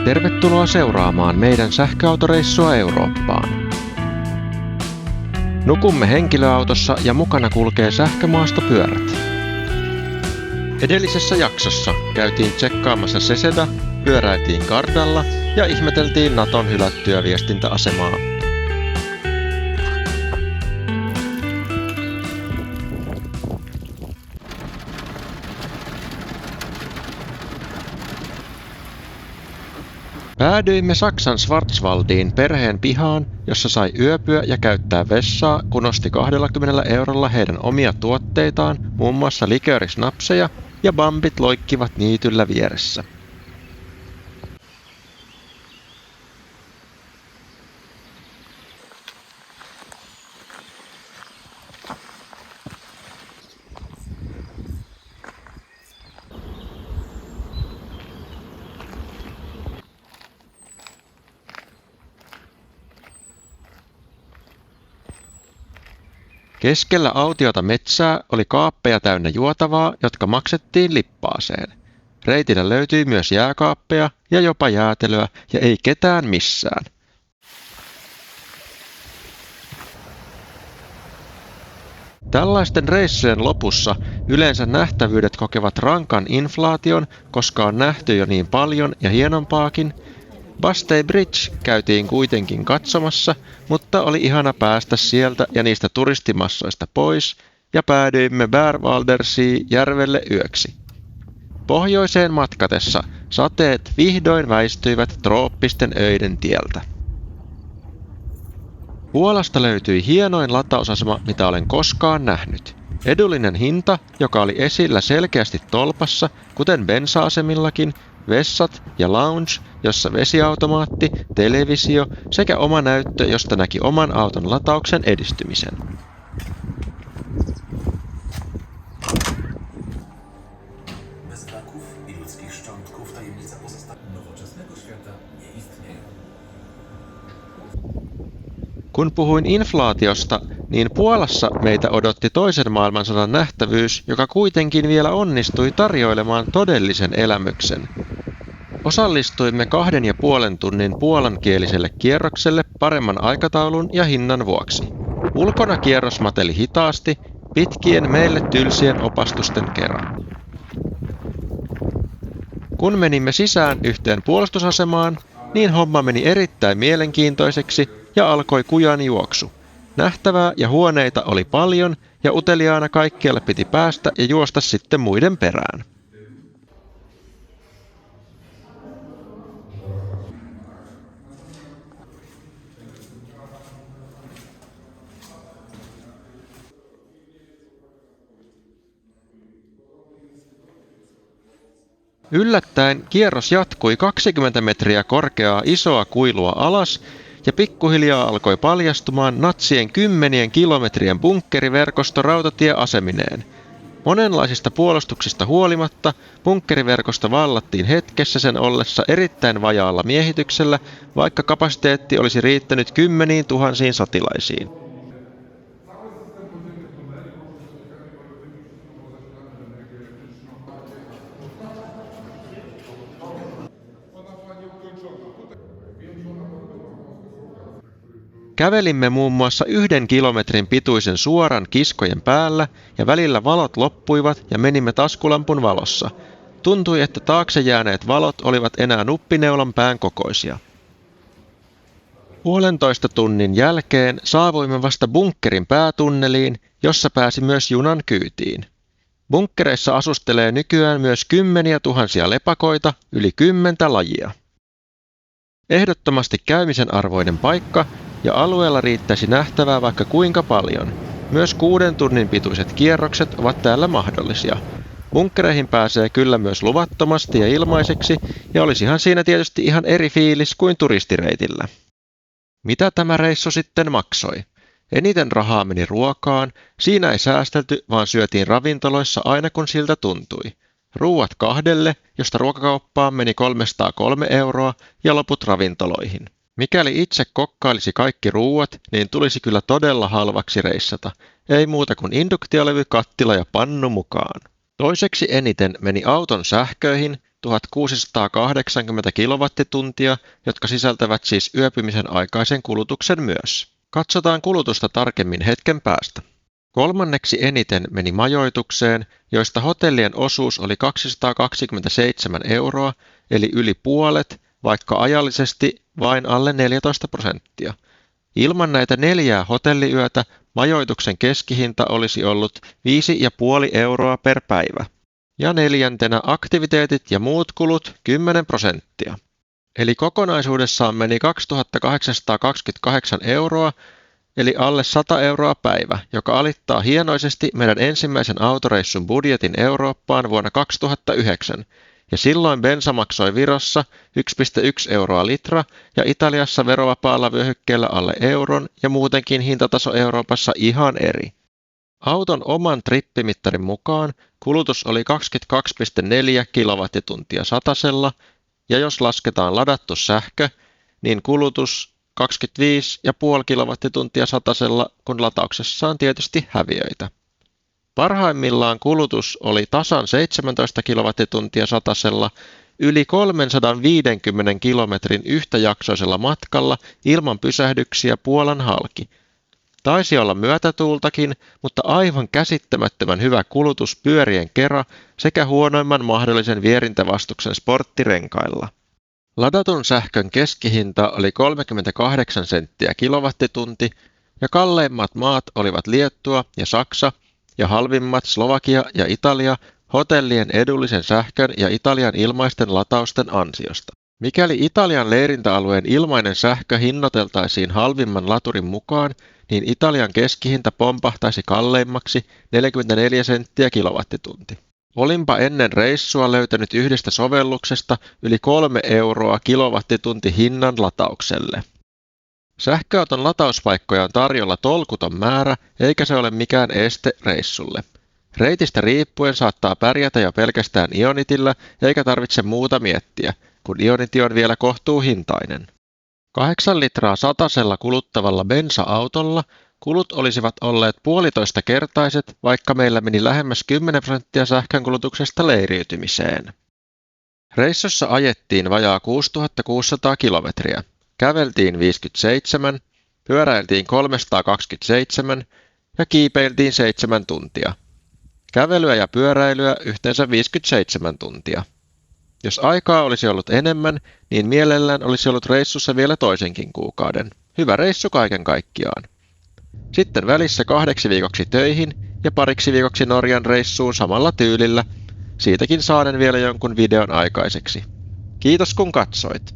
Tervetuloa seuraamaan meidän sähköautoreissua Eurooppaan. Nukumme henkilöautossa ja mukana kulkee sähkömaastopyörät. Edellisessä jaksossa käytiin tsekkaamassa Seseda, pyöräiltiin Gardalla ja ihmeteltiin Naton hylättyä viestintäasemaa. Päädyimme Saksan Schwarzwaldiin perheen pihaan, jossa sai yöpyä ja käyttää vessaa, kun osti 20 eurolla heidän omia tuotteitaan, muun muassa liköörisnapseja, ja bambit loikkivat niityllä vieressä. Keskellä autiota metsää oli kaappeja täynnä juotavaa, jotka maksettiin lippaaseen. Reitillä löytyi myös jääkaappeja ja jopa jäätelöä ja ei ketään missään. Tällaisten reissujen lopussa yleensä nähtävyydet kokevat rankan inflaation, koska on nähty jo niin paljon ja hienompaakin. Bastei Bridge käytiin kuitenkin katsomassa, mutta oli ihana päästä sieltä ja niistä turistimassoista pois ja päädyimme Bärvaldersee-järvelle yöksi. Pohjoiseen matkatessa sateet vihdoin väistyivät trooppisten öiden tieltä. Puolasta löytyi hienoin latausasema, mitä olen koskaan nähnyt. Edullinen hinta, joka oli esillä selkeästi tolpassa, kuten bensa-asemillakin, vessat ja lounge, jossa vesiautomaatti, televisio sekä oma näyttö, josta näki oman auton latauksen edistymisen. Kun puhuin inflaatiosta, niin Puolassa meitä odotti toisen maailmansodan nähtävyys, joka kuitenkin vielä onnistui tarjoilemaan todellisen elämyksen. Osallistuimme 2,5 tunnin puolankieliselle kierrokselle paremman aikataulun ja hinnan vuoksi. Ulkona kierros mateli hitaasti, pitkien meille tylsien opastusten kerran. Kun menimme sisään yhteen puolustusasemaan, niin homma meni erittäin mielenkiintoiseksi ja alkoi kujan juoksu. Nähtävää ja huoneita oli paljon ja uteliaana kaikkialle piti päästä ja juosta sitten muiden perään. Yllättäen kierros jatkui 20 metriä korkeaa isoa kuilua alas ja pikkuhiljaa alkoi paljastumaan natsien 10 kilometrien bunkkeriverkosto rautatieasemineen. Monenlaisista puolustuksista huolimatta bunkkeriverkosto vallattiin hetkessä sen ollessa erittäin vajaalla miehityksellä, vaikka kapasiteetti olisi riittänyt 10 000 sotilaisiin. Kävelimme muun muassa 1 kilometrin pituisen suoran kiskojen päällä ja välillä valot loppuivat ja menimme taskulampun valossa. Tuntui, että taakse jääneet valot olivat enää nuppineulan pään kokoisia. 1,5 tunnin jälkeen saavuimme vasta bunkkerin päätunneliin, jossa pääsi myös junan kyytiin. Bunkkereissa asustelee nykyään myös 10 000 lepakoita, yli 10 lajia. Ehdottomasti käymisen arvoinen paikka, ja alueella riittäisi nähtävää vaikka kuinka paljon. Myös 6 tunnin pituiset kierrokset ovat täällä mahdollisia. Bunkkereihin pääsee kyllä myös luvattomasti ja ilmaiseksi, ja olisihan siinä tietysti ihan eri fiilis kuin turistireitillä. Mitä tämä reissu sitten maksoi? Eniten rahaa meni ruokaan, siinä ei säästelty, vaan syötiin ravintoloissa aina kun siltä tuntui. Ruuat 2, josta ruokakauppaan meni 303 euroa ja loput ravintoloihin. Mikäli itse kokkailisi kaikki ruuat, niin tulisi kyllä todella halvaksi reissata. Ei muuta kuin induktiolevy, kattila ja pannu mukaan. Toiseksi eniten meni auton sähköihin, 1680 kilowattituntia, jotka sisältävät siis yöpymisen aikaisen kulutuksen myös. Katsotaan kulutusta tarkemmin hetken päästä. Kolmanneksi eniten meni majoitukseen, joista hotellien osuus oli 227 €, eli yli puolet, vaikka ajallisesti vain alle 14%. Ilman näitä 4 hotelliyötä majoituksen keskihinta olisi ollut 5,5 € per päivä. Ja neljäntenä aktiviteetit ja muut kulut 10%. Eli kokonaisuudessaan meni 2828 €, eli alle 100 € päivä, joka alittaa hienoisesti meidän ensimmäisen autoreissun budjetin Eurooppaan vuonna 2009, ja silloin bensa maksoi Virossa 1,1 € litra ja Italiassa verovapaalla vyöhykkeellä alle euron ja muutenkin hintataso Euroopassa ihan eri. Auton oman trippimittarin mukaan kulutus oli 22,4 kilowattituntia satasella, ja jos lasketaan ladattu sähkö, niin kulutus 25,5 kilowattituntia satasella, kun latauksessa on tietysti häviöitä. Parhaimmillaan kulutus oli tasan 17 kilowattituntia satasella yli 350 kilometrin yhtäjaksoisella matkalla ilman pysähdyksiä Puolan halki. Taisi olla myötätuultakin, mutta aivan käsittämättömän hyvä kulutus pyörien kera sekä huonoimman mahdollisen vierintävastuksen sporttirenkailla. Ladatun sähkön keskihinta oli 38 senttiä kilowattitunti, ja kalleimmat maat olivat Liettua ja Saksa, ja halvimmat Slovakia ja Italia hotellien edullisen sähkön ja Italian ilmaisten latausten ansiosta. Mikäli Italian leirintäalueen ilmainen sähkö hinnoiteltaisiin halvimman laturin mukaan, niin Italian keskihinta pompahtaisi kalleimmaksi 44 senttiä kilowattitunti. Olinpa ennen reissua löytänyt yhdestä sovelluksesta yli 3 € kilowattitunti hinnan lataukselle. Sähköauton latauspaikkoja on tarjolla tolkuton määrä, eikä se ole mikään este reissulle. Reitistä riippuen saattaa pärjätä jo pelkästään Ionitillä, eikä tarvitse muuta miettiä, kun Ioniti on vielä kohtuuhintainen. 8 litraa satasella kuluttavalla bensa-autolla kulut olisivat olleet 1,5-kertaiset, vaikka meillä meni lähemmäs 10% sähkönkulutuksesta leiriytymiseen. Reissussa ajettiin vajaa 6600 kilometriä, käveltiin 57, pyöräiltiin 327 ja kiipeiltiin 7 tuntia. Kävelyä ja pyöräilyä yhteensä 57 tuntia. Jos aikaa olisi ollut enemmän, niin mielellään olisi ollut reissussa vielä toisenkin kuukauden. Hyvä reissu kaiken kaikkiaan. Sitten välissä 2 viikoksi töihin ja 2 viikoksi Norjan reissuun samalla tyylillä. Siitäkin saanen vielä jonkun videon aikaiseksi. Kiitos kun katsoit.